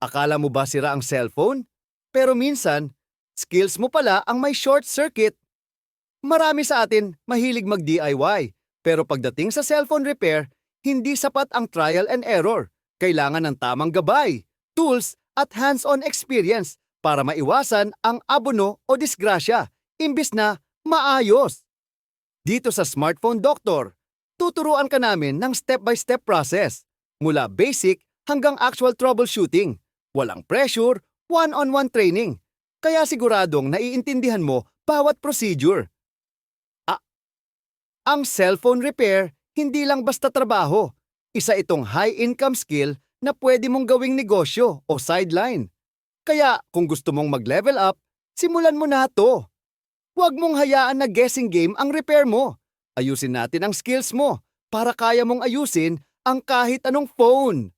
Akala mo ba sira ang cellphone? Pero minsan, skills mo pala ang may short circuit. Marami sa atin mahilig mag-DIY, pero pagdating sa cellphone repair, hindi sapat ang trial and error. Kailangan ng tamang gabay, tools at hands-on experience para maiwasan ang abono o disgrasya, imbis na maayos. Dito sa Smartphone Doctor, tuturuan ka namin ng step-by-step process, mula basic hanggang actual troubleshooting. Walang pressure, one-on-one training. Kaya siguradong naiintindihan mo bawat procedure. Ang cellphone repair, hindi lang basta trabaho. Isa itong high-income skill na pwede mong gawing negosyo o sideline. Kaya kung gusto mong mag-level up, simulan mo na to. Huwag mong hayaan na guessing game ang repair mo. Ayusin natin ang skills mo para kaya mong ayusin ang kahit anong phone.